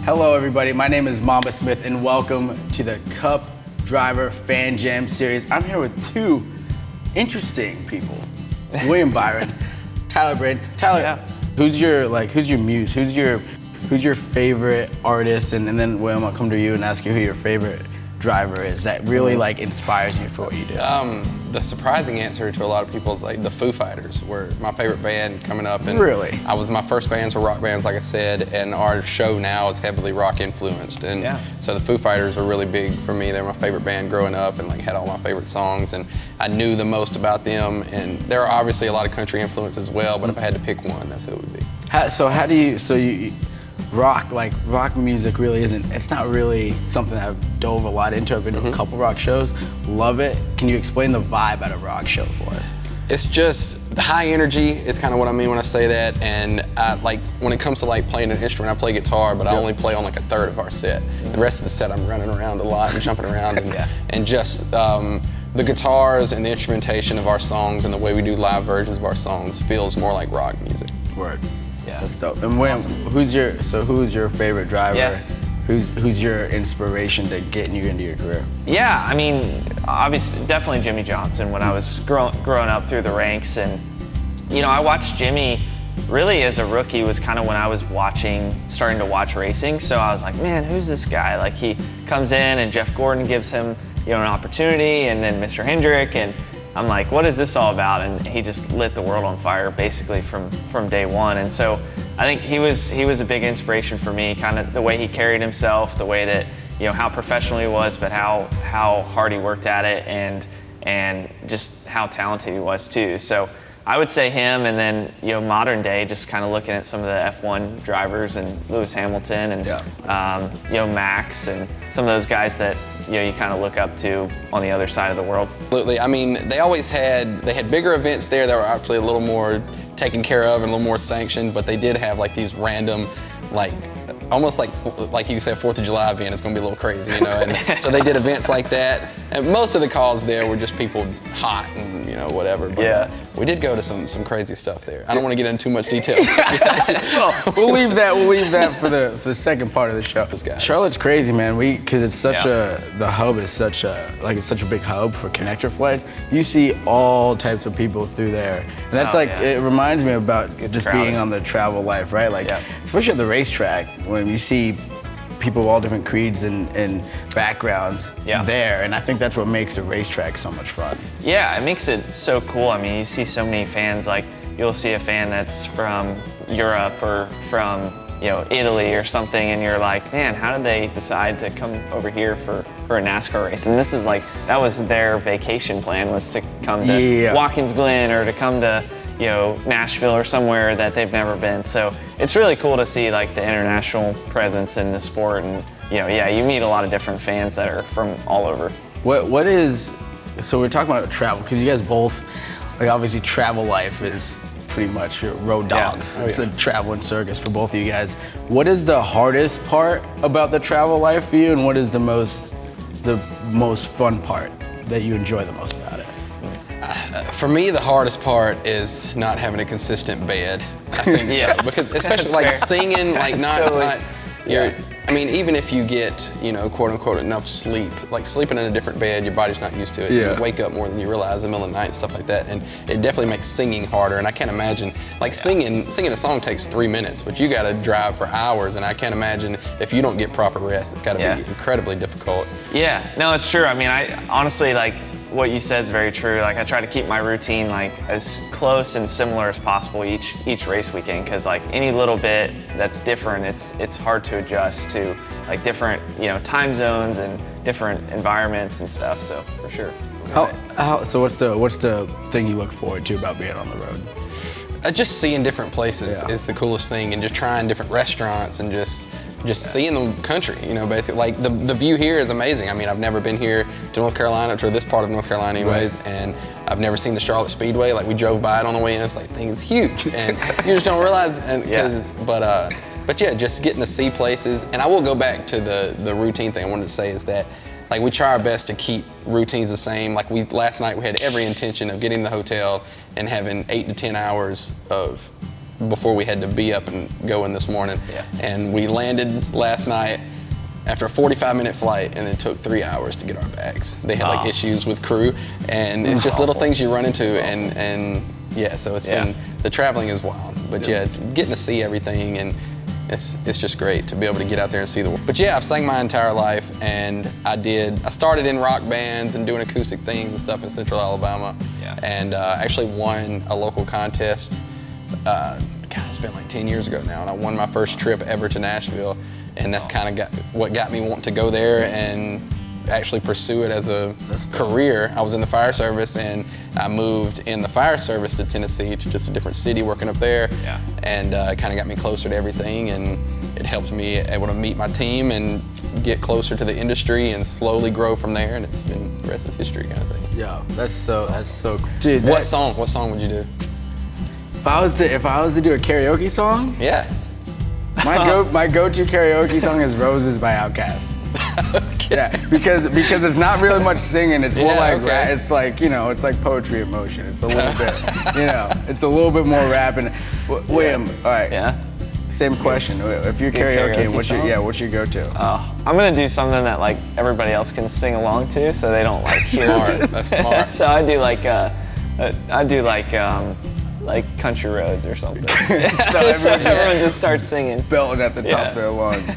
Hello everybody, my name is Mamba Smith and welcome to the Cup Driver Fan Jam series. I'm here with two interesting people, William Byron, Tyler Braden. Tyler, Yeah. who's your muse? Who's your favorite artist? And then William, I'll come to you and ask you who your favorite driver is that really like inspires you for what you do. The surprising answer to a lot of people is like the Foo Fighters were my favorite band coming up. And Really? my first bands were rock bands, like I said, and our show now is heavily rock influenced. And Yeah. so the Foo Fighters were really big for me. They were my favorite band growing up and like had all my favorite songs, and I knew the most about them. And there are obviously a lot of country influence as well, but if I had to pick one, that's who it would be. Rock music really it's not really something that I've dove a lot into. I've been to a couple rock shows, love it. Can you explain the vibe at a rock show for us? It's just high energy is kind of what I mean when I say that. And like when it comes to like playing an instrument, I play guitar, but I only play on like a third of our set. The rest of the set I'm running around a lot and jumping around and just the guitars and the instrumentation of our songs and the way we do live versions of our songs feels more like rock music. Word. Yeah. That's dope. And William, who's your favorite driver? Yeah. Who's your inspiration to getting you into your career? Yeah, I mean, obviously, definitely Jimmie Johnson when I was growing up through the ranks. And, you know, I watched Jimmie really as a rookie was kind of when I was starting to watch racing. So I was like, man, who's this guy? Like he comes in and Jeff Gordon gives him, an opportunity, and then Mr. Hendrick, and I'm like, what is this all about? And he just lit the world on fire basically from day one. And so I think he was a big inspiration for me, kind of the way he carried himself, the way that, how professional he was, but how hard he worked at it, and just how talented he was too. So I would say him, and then, modern day, just kind of looking at some of the F1 drivers and Lewis Hamilton and, Max and some of those guys that, you kind of look up to on the other side of the world. Absolutely. I mean, they had bigger events there that were actually a little more taken care of and a little more sanctioned, but they did have like these random, like almost like you said, 4th of July event. It's going to be a little crazy, And so they did events like that, and most of the calls there were just people hot and whatever. But we did go to some crazy stuff there. I don't want to get into too much detail. Well, we'll leave that for the second part of the show. Charlotte's crazy, man. Because it's the hub is such a big hub for connector flights. You see all types of people through there, and that's it reminds me about just being on the travel life, right? Especially at the racetrack when you see people of all different creeds and backgrounds there, and I think that's what makes the racetrack so much fun. Yeah, it makes it so cool. I mean, you see so many fans, like you'll see a fan that's from Europe or from Italy or something, and you're like, man, how did they decide to come over here for a NASCAR race? And this is that was their vacation plan, was to come to Watkins Glen or to come to Nashville or somewhere that they've never been. So it's really cool to see the international presence in the sport, and you meet a lot of different fans that are from all over. So we're talking about travel, because you guys both, obviously travel life is pretty much your road dogs. It's a traveling circus for both of you guys. What is the hardest part about the travel life for you, and what is the most fun part that you enjoy the most about it? For me, the hardest part is not having a consistent bed. I think so, because especially singing, I mean, even if you get, quote unquote, enough sleep, sleeping in a different bed, your body's not used to it. You wake up more than you realize in the middle of the night and stuff like that, and it definitely makes singing harder. And I can't imagine, singing a song takes 3 minutes, but you got to drive for hours, and I can't imagine if you don't get proper rest, it's got to be incredibly difficult. Yeah, no, it's true. I mean, I honestly, what you said is very true. I try to keep my routine as close and similar as possible each race weekend, because any little bit that's different, it's hard to adjust to different time zones and different environments and stuff. So for sure. So what's the thing you look forward to about being on the road? Just seeing different places is the coolest thing, and just trying different restaurants and just seeing the country, basically. The view here is amazing. I mean, I've never been here to North Carolina, to this part of North Carolina anyways, and I've never seen the Charlotte Speedway. We drove by it on the way in, it's thing is huge, and you just don't realize, but yeah, just getting to see places. And I will go back to the routine thing I wanted to say is that we try our best to keep routines the same. Last night we had every intention of getting to the hotel and having 8 to 10 hours of before we had to be up and going this morning. Yeah. And we landed last night after a 45-minute flight, and it took 3 hours to get our bags. They had like issues with crew, and it's just little things you run into, and yeah, so it's been, the traveling is wild, but yeah, getting to see everything, and it's just great to be able to get out there and see the world. But yeah, I've sang my entire life, and I started in rock bands and doing acoustic things and stuff in Central Alabama, and actually won a local contest, it's been like 10 years ago now, and I won my first trip ever to Nashville, and that's kind of what got me wanting to go there and actually pursue it as a career. I was in the fire service, and I moved in the fire service to Tennessee, to just a different city, working up there, and it kind of got me closer to everything, and it helped me able to meet my team and get closer to the industry and slowly grow from there, and it's been, the rest is history kind of thing. Yeah, that's so cool. Dude, what song would you do? If I was to do a karaoke song, yeah, my go-to karaoke song is "Roses" by Outkast. Okay. Yeah, because it's not really much singing. It's more like okay. it's like, you know, it's like poetry in motion. It's a little bit, you know, it's a little bit more rapping. William, all right. Yeah. Same question. If you're karaoke, what's your go-to? Oh, I'm gonna do something that like everybody else can sing along to, so they don't like hear. That's smart. So I do like Country Roads or something. So everyone just starts singing. Belting at the top of their lungs.